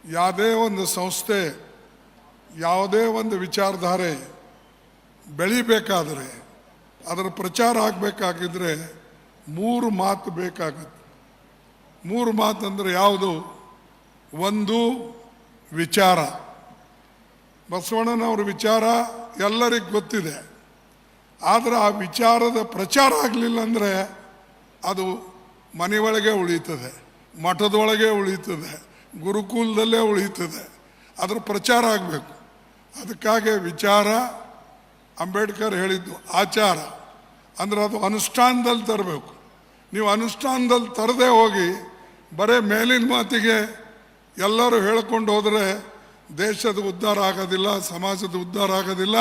ಯಾವುದೇ ಒಂದು ಸಂಸ್ಥೆ, ಯಾವುದೇ ಒಂದು ವಿಚಾರಧಾರೆ ಬೆಳಿಬೇಕಾದರೆ, ಅದರ ಪ್ರಚಾರ ಆಗಬೇಕಾಗಿದ್ರೆ 3 ಮಾತು ಬೇಕಾಗುತ್ತೆ. 3 ಮಾತಂದರೆ ಯಾವುದು? ಒಂದು, ವಿಚಾರ. ಬಸವಣ್ಣನವ್ರ ವಿಚಾರ ಎಲ್ಲರಿಗೂ ಗೊತ್ತಿದೆ. ಆದರೆ ಆ ವಿಚಾರದ ಪ್ರಚಾರ ಆಗಲಿಲ್ಲ ಅಂದರೆ ಅದು ಮನೆಯೊಳಗೆ ಉಳೀತದೆ, ಮಠದೊಳಗೆ ಉಳೀತದೆ, ಗುರುಕುಲದಲ್ಲೇ ಉಳೀತದೆ. ಅದರ ಪ್ರಚಾರ ಆಗಬೇಕು. ಅದಕ್ಕಾಗಿ ವಿಚಾರ, ಅಂಬೇಡ್ಕರ್ ಹೇಳಿದ್ದು ಆಚಾರ, ಅಂದರೆ ಅದು ಅನುಷ್ಠಾನದಲ್ಲಿ ತರಬೇಕು. ನೀವು ಅನುಷ್ಠಾನದಲ್ಲಿ ತರದೇ ಹೋಗಿ ಬರೀ ಮೇಲಿನ ಮಾತಿಗೆ ಎಲ್ಲರೂ ಹೇಳ್ಕೊಂಡು ಹೋದರೆ ದೇಶದ ಉದ್ಧಾರ ಆಗೋದಿಲ್ಲ, ಸಮಾಜದ ಉದ್ಧಾರ ಆಗೋದಿಲ್ಲ,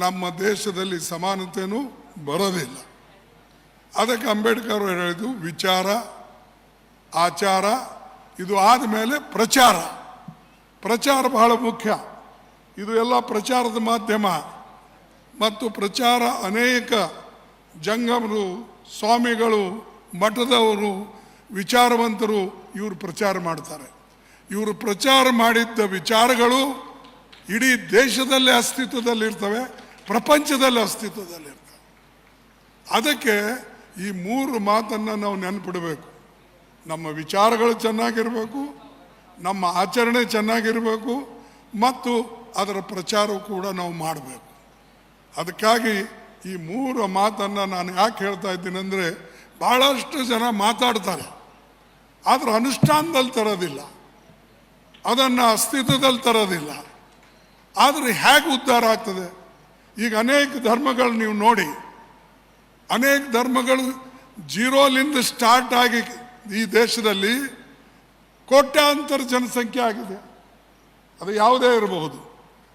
ನಮ್ಮ ದೇಶದಲ್ಲಿ ಸಮಾನತೆಯೂ ಬರೋದಿಲ್ಲ. ಅದಕ್ಕೆ ಅಂಬೇಡ್ಕರ್ ಹೇಳಿದ್ದು ವಿಚಾರ, ಆಚಾರ, ಇದು ಆದಮೇಲೆ ಪ್ರಚಾರ. ಪ್ರಚಾರ ಬಹಳ ಮುಖ್ಯ. ಇದು ಎಲ್ಲ ಪ್ರಚಾರದ ಮಾಧ್ಯಮ. ಮತ್ತು ಪ್ರಚಾರ ಅನೇಕ ಜಂಗಮರು, ಸ್ವಾಮಿಗಳು, ಮಠದವರು, ವಿಚಾರವಂತರು ಇವರು ಪ್ರಚಾರ ಮಾಡ್ತಾರೆ. ಇವರು ಪ್ರಚಾರ ಮಾಡಿದ್ದ ವಿಚಾರಗಳು ಇಡೀ ದೇಶದಲ್ಲೇ ಅಸ್ತಿತ್ವದಲ್ಲಿರ್ತವೆ, ಪ್ರಪಂಚದಲ್ಲಿ ಅಸ್ತಿತ್ವದಲ್ಲಿರ್ತವೆ. ಅದಕ್ಕೆ ಈ 3 ಮಾತನ್ನು ನಾವು ನೆನಪಿಡಬೇಕು. ನಮ್ಮ ವಿಚಾರಗಳು ಚೆನ್ನಾಗಿರಬೇಕು, ನಮ್ಮ ಆಚರಣೆ ಚೆನ್ನಾಗಿರಬೇಕು, ಮತ್ತು ಅದರ ಪ್ರಚಾರವು ಕೂಡ ನಾವು ಮಾಡಬೇಕು. ಅದಕ್ಕಾಗಿ ಈ 3 ಮಾತನ್ನು ನಾನು ಯಾಕೆ ಹೇಳ್ತಾ ಇದ್ದೀನಿ ಅಂದರೆ, ಭಾಳಷ್ಟು ಜನ ಮಾತಾಡ್ತಾರೆ, ಆದರೆ ಅನುಷ್ಠಾನದಲ್ಲಿ ತರೋದಿಲ್ಲ, ಅದನ್ನು ಅಸ್ತಿತ್ವದಲ್ಲಿ ತರೋದಿಲ್ಲ. ಆದರೆ ಹೇಗೆ ಉದ್ಧಾರ ಆಗ್ತದೆ? ಈಗ ಅನೇಕ ಧರ್ಮಗಳು ನೀವು ನೋಡಿ, ಅನೇಕ ಧರ್ಮಗಳು ಜೀರೋಲಿಂದ ಸ್ಟಾರ್ಟ್ ಆಗಿ ಈ ದೇಶದಲ್ಲಿ ಕೋಟ್ಯಾಂತರ ಜನಸಂಖ್ಯೆ ಆಗಿದೆ. ಅದು ಯಾವುದೇ ಇರಬಹುದು,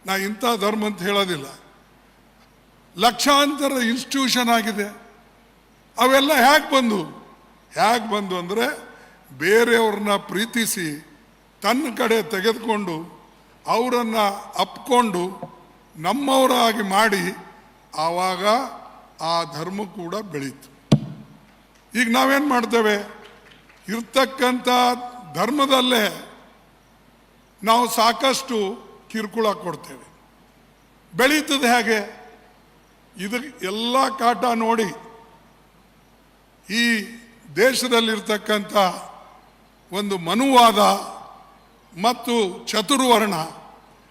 ನಾ ಇಂಥ ಧರ್ಮ ಅಂತ ಹೇಳೋದಿಲ್ಲ. ಲಕ್ಷಾಂತರ ಇನ್ಸ್ಟಿಟ್ಯೂಷನ್ ಆಗಿದೆ. ಅವೆಲ್ಲ ಹೇಗೆ ಬಂದು ಅಂದರೆ ಬೇರೆಯವ್ರನ್ನ ಪ್ರೀತಿಸಿ ತನ್ನ ಕಡೆ ತೆಗೆದುಕೊಂಡು ಅವರನ್ನು ಅಪ್ಕೊಂಡು ನಮ್ಮವರಾಗಿ ಮಾಡಿ ಆವಾಗ ಆ ಧರ್ಮ ಕೂಡ ಬೆಳೀತು. ಈಗ ನಾವೇನು ಮಾಡ್ತೇವೆ? ಇರ್ತಕ್ಕಂಥ ಧರ್ಮದಲ್ಲೇ ನಾವು ಸಾಕಷ್ಟು ಕಿರುಕುಳ ಕೊಡ್ತೇವೆ. ಬೆಳೀತದೆ ಹೇಗೆ? ಇದು ಎಲ್ಲ ಕಾಟ ನೋಡಿ. ಈ ದೇಶದಲ್ಲಿರ್ತಕ್ಕಂಥ ಒಂದು ಮನುವಾದ ಮತ್ತು ಚತುರ್ವರ್ಣ,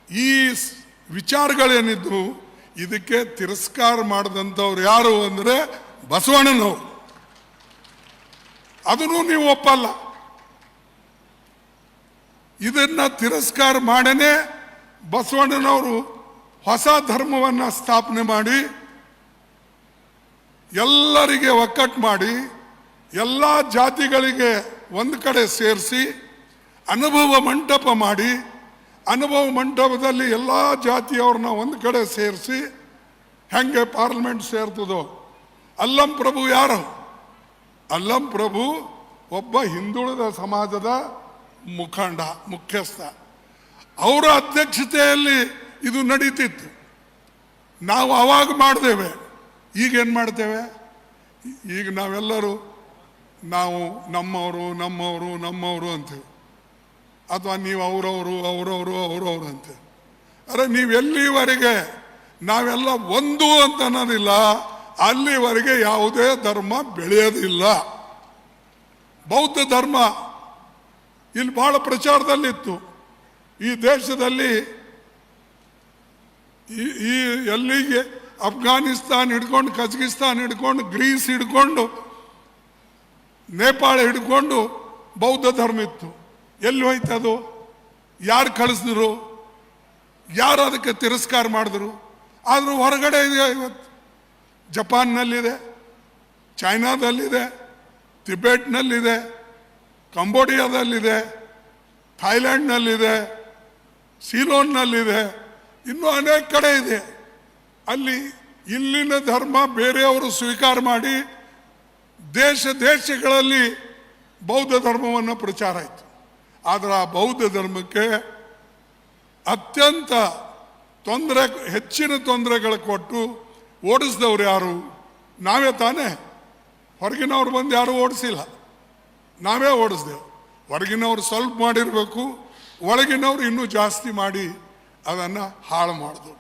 ಈ ವಿಚಾರಗಳೇನಿದ್ದು ಇದಕ್ಕೆ ತಿರಸ್ಕಾರ ಮಾಡಿದಂಥವ್ರು ಯಾರು ಅಂದರೆ ಬಸವಣ್ಣನವರು. ಅದನ್ನು ನೀವು ಒಪ್ಪಲ್ಲ. ಇದನ್ನ ತಿರಸ್ಕಾರ ಮಾಡೇ ಬಸವಣ್ಣನವರು ಹೊಸ ಧರ್ಮವನ್ನು ಸ್ಥಾಪನೆ ಮಾಡಿ ಎಲ್ಲರಿಗೆ ಒಕ್ಕಟ್ಟು ಮಾಡಿ ಎಲ್ಲ ಜಾತಿಗಳಿಗೆ ಒಂದು ಕಡೆ ಸೇರಿಸಿ ಅನುಭವ ಮಂಟಪ ಮಾಡಿ, ಅನುಭವ ಮಂಟಪದಲ್ಲಿ ಎಲ್ಲ ಜಾತಿಯವ್ರನ್ನ ಒಂದು ಕಡೆ ಸೇರಿಸಿ ಹೆಂಗೆ ಪಾರ್ಲಿಮೆಂಟ್ ಸೇರ್ತದೋ. ಅಲ್ಲಂ ಪ್ರಭು ಯಾರು? ಅಲ್ಲಂ ಪ್ರಭು ಒಬ್ಬ ಹಿಂದುಳಿದ ಸಮಾಜದ ಮುಖ್ಯಸ್ಥ. ಅವರ ಅಧ್ಯಕ್ಷತೆಯಲ್ಲಿ ಇದು ನಡೀತಿತ್ತು. ನಾವು ಅವಾಗ ಮಾಡಿದೇವೆ. ಈಗೇನು ಮಾಡ್ತೇವೆ? ಈಗ ನಾವೆಲ್ಲರೂ ನಾವು ನಮ್ಮವರು ಅಂತೇವೆ, ಅಥವಾ ನೀವು ಅವರವರು ಅಂತೇವೆ. ಅರೆ, ನೀವೆಲ್ಲಿವರೆಗೆ ನಾವೆಲ್ಲ ಒಂದು ಅಂತ ಅನ್ನೋದಿಲ್ಲ, ಅಲ್ಲಿವರೆಗೆ ಯಾವುದೇ ಧರ್ಮ ಬೆಳೆಯೋದಿಲ್ಲ. ಬೌದ್ಧ ಧರ್ಮ ಇಲ್ಲಿ ಬಹಳ ಪ್ರಚಾರದಲ್ಲಿತ್ತು. ಈ ದೇಶದಲ್ಲಿ ಈ ಎಲ್ಲಿಗೆ ಅಫ್ಘಾನಿಸ್ತಾನ್ ಹಿಡ್ಕೊಂಡು, ಕಜಕಿಸ್ತಾನ್ ಹಿಡ್ಕೊಂಡು, ಗ್ರೀಸ್ ಹಿಡ್ಕೊಂಡು, ನೇಪಾಳ ಹಿಡ್ಕೊಂಡು ಬೌದ್ಧ ಧರ್ಮ ಇತ್ತು. ಎಲ್ಲಿ ಹೋಯ್ತದು? ಯಾರು ಕಳಿಸಿದ್ರು? ಯಾರು ಅದಕ್ಕೆ ತಿರಸ್ಕಾರ ಮಾಡಿದ್ರು? ಆದರೂ ಹೊರಗಡೆ ಇದೆ. ಇವತ್ತು ಜಪಾನ್ನಲ್ಲಿದೆ, ಚೈನಾದಲ್ಲಿದೆ, ತಿಬೆಟ್ನಲ್ಲಿದೆ, ಕಂಬೋಡಿಯಾದಲ್ಲಿದೆ, ಥೈಲ್ಯಾಂಡ್ನಲ್ಲಿದೆ, ಸಿಲೋನ್ನಲ್ಲಿದೆ, ಇನ್ನೂ ಅನೇಕ ಕಡೆ ಇದೆ. ಅಲ್ಲಿ ಇಲ್ಲಿನ ಧರ್ಮ ಬೇರೆಯವರು ಸ್ವೀಕಾರ ಮಾಡಿ ದೇಶಗಳಲ್ಲಿ ಬೌದ್ಧ ಧರ್ಮವನ್ನು ಪ್ರಚಾರ ಆಯಿತು. ಆದರೆ ಆ ಬೌದ್ಧ ಧರ್ಮಕ್ಕೆ ಅತ್ಯಂತ ಹೆಚ್ಚಿನ ತೊಂದರೆಗಳು ಕೊಟ್ಟು ಓಡಿಸಿದವ್ರು ಯಾರು? ನಾವೇ ತಾನೇ. ಹೊರಗಿನವ್ರು ಬಂದು ಯಾರೂ ಓಡಿಸಿಲ್ಲ, ನಾವೇ ಓಡಿಸ್ದೆವು. ಹೊರಗಿನವ್ರು ಸ್ವಲ್ಪ ಮಾಡಿರಬೇಕು, ಒಳಗಿನವ್ರು ಇನ್ನೂ ಜಾಸ್ತಿ ಮಾಡಿ ಅದನ್ನು ಹಾಳು ಮಾಡಿದ್ರು.